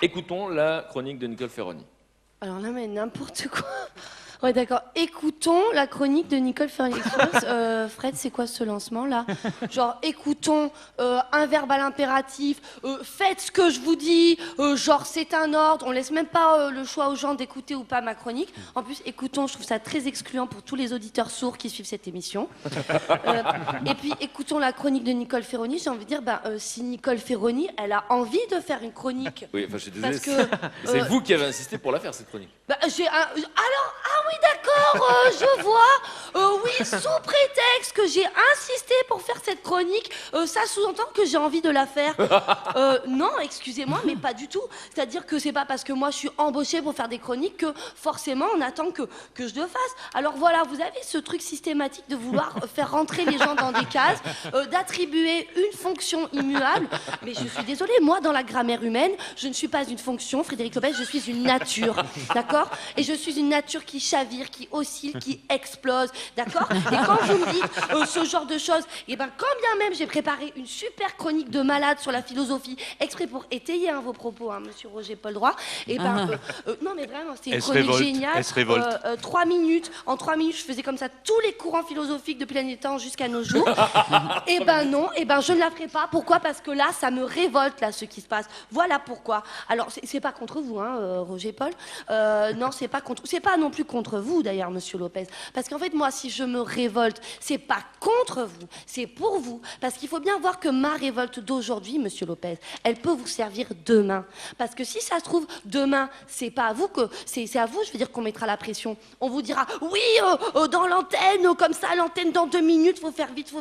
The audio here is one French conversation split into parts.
Écoutons la chronique de Nicole Ferroni. Alors là, mais n'importe quoi. Ouais, d'accord. Écoutons la chronique de Nicole Ferroni. Fred, c'est quoi ce lancement-là? Genre, écoutons un verbe à l'impératif, faites ce que je vous dis, genre, c'est un ordre. On laisse même pas le choix aux gens d'écouter ou pas ma chronique. En plus, écoutons, je trouve ça très excluant pour tous les auditeurs sourds qui suivent cette émission. Et puis, écoutons la chronique de Nicole Ferroni. J'ai envie de dire, si Nicole Ferroni, elle a envie de faire une chronique. Oui, enfin, je suis désolé. C'est vous qui avez insisté pour la faire, cette chronique. Oui, d'accord, je vois. Oui, sous prétexte que j'ai insisté pour faire cette chronique, ça sous-entend que j'ai envie de la faire. Non, excusez-moi, mais pas du tout. C'est-à-dire que c'est pas parce que moi je suis embauchée pour faire des chroniques que forcément on attend que je le fasse. Alors voilà, vous avez ce truc systématique de vouloir faire rentrer les gens dans des cases, d'attribuer une fonction immuable. Mais je suis désolée, moi dans la grammaire humaine, je ne suis pas une fonction, Frédéric Lopez, je suis une nature, d'accord? Et je suis une nature qui chavire, qui oscille, qui explose, d'accord? Et quand vous me dites ce genre de choses, et ben quand bien même j'ai préparé une super chronique de malade sur la philosophie, exprès pour étayer vos propos, monsieur Roger Paul Droit, et ben non mais vraiment c'est une chronique géniale. 3 minutes, en 3 minutes je faisais comme ça tous les courants philosophiques depuis la nuit des temps jusqu'à nos jours. Et ben non, et ben je ne la ferai pas. Pourquoi? Parce que là ça me révolte là ce qui se passe. Voilà pourquoi. Alors c'est pas contre vous, Roger Paul. Non, c'est pas non plus contre vous d'ailleurs, monsieur Lopez. Parce qu'en fait, moi, si je me révolte, c'est pas contre vous, c'est pour vous. Parce qu'il faut bien voir que ma révolte d'aujourd'hui, monsieur Lopez, elle peut vous servir demain. Parce que si ça se trouve, demain, c'est pas à vous que... C'est à vous, je veux dire, qu'on mettra la pression. On vous dira, oui, dans l'antenne, comme ça, l'antenne dans 2 minutes, faut faire vite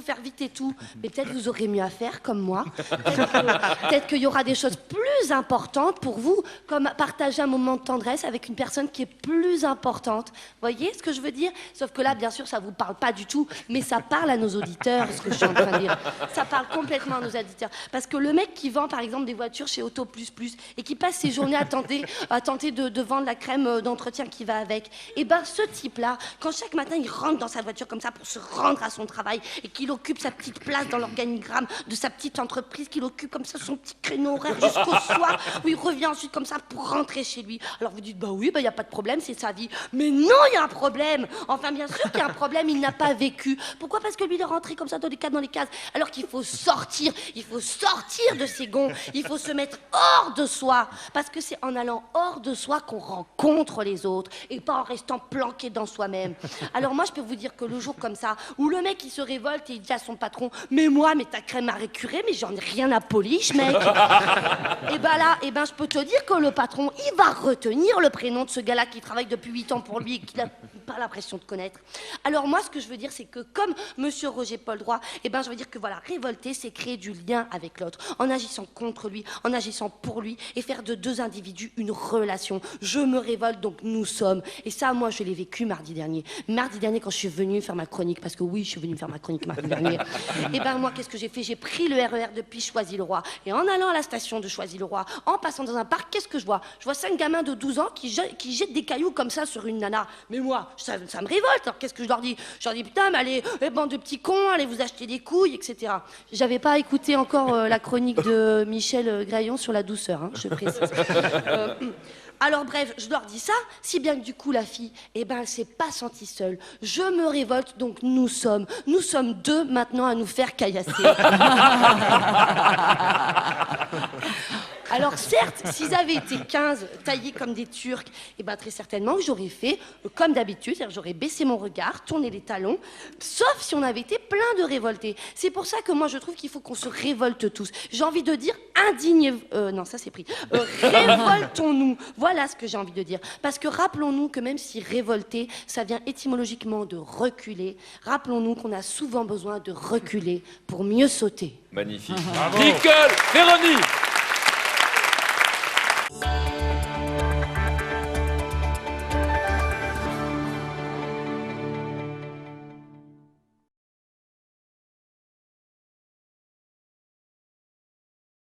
et tout. Mais peut-être vous aurez mieux à faire, comme moi. Peut-être qu'il y aura des choses plus importantes pour vous, comme partager un moment de tendresse avec une personne qui est plus importante. Voyez ce que je veux dire? Sauf que là, bien sûr, ça vous parle pas du tout, mais ça parle à nos auditeurs, ce que je suis en train de dire. Ça parle complètement à nos auditeurs. Parce que le mec qui vend, par exemple, des voitures chez Auto Plus Plus et qui passe ses journées à tenter de vendre la crème d'entretien qui va avec, et ben ce type-là, quand chaque matin il rentre dans sa voiture comme ça pour se rendre à son travail et qu'il occupe sa petite place dans l'organigramme de sa petite entreprise, qu'il occupe comme ça son petit créneau horaire jusqu'au soir, où il revient ensuite comme ça pour rentrer chez lui. Alors vous dites, oui, il n'y a pas de problème, c'est sa vie. Mais non, il y a un problème. Enfin, bien sûr qu'il y a un problème, il n'a pas vécu. Pourquoi? Parce que lui, il est rentré comme ça dans les cases, alors qu'il faut sortir de ses gonds, il faut se mettre hors de soi. Parce que c'est en allant hors de soi qu'on rencontre les autres, et pas en restant planqué dans soi-même. Alors moi, je peux vous dire que le jour comme ça, où le mec, il se révolte et il dit à son patron, mais ta crème à récurer, mais j'en ai rien à polish, mec. Et ben je peux te dire que le patron, il va retenir le prénom de ce gars-là qui travaille depuis 8 ans pour lui et qu'il n'a pas l'impression de connaître. Alors moi, ce que je veux dire, c'est que comme monsieur Roger Paul Droit, je veux dire que voilà, révolter, c'est créer du lien avec l'autre, en agissant contre lui, en agissant pour lui, et faire de 2 individus une relation. Je me révolte, donc nous sommes. Et ça, moi, je l'ai vécu mardi dernier. Mardi dernier, quand je suis venue faire ma chronique, parce que oui, je suis venue faire ma chronique mardi dernier, et moi, qu'est-ce que j'ai fait? J'ai pris le RER depuis Choisy-le-Roi. Et en allant à la station de Choisy-le-Roi, en passant dans un parc, qu'est-ce que je vois? Je vois 5 gamins de 12 ans qui jettent des cailloux comme ça sur une nana. Mais moi, ça me révolte. Alors qu'est-ce que je leur dis? Je leur dis, putain, mais allez, bande de petits cons, allez vous acheter des couilles, etc. J'avais pas écouté encore la chronique de Michel Graillon sur la douceur, je précise. Alors bref, je leur dis ça, si bien que du coup la fille, elle s'est pas sentie seule. Je me révolte, donc nous sommes 2 maintenant à nous faire caillasser. Alors certes, s'ils avaient été 15 taillés comme des Turcs, très certainement j'aurais fait comme d'habitude, c'est-à-dire j'aurais baissé mon regard, tourné les talons, sauf si on avait été plein de révoltés. C'est pour ça que moi je trouve qu'il faut qu'on se révolte tous. J'ai envie de dire non ça c'est pris. Révoltons-nous. Voilà ce que j'ai envie de dire. Parce que rappelons-nous que même si révolter, ça vient étymologiquement de reculer, rappelons-nous qu'on a souvent besoin de reculer pour mieux sauter. Magnifique. Nicole Ferroni.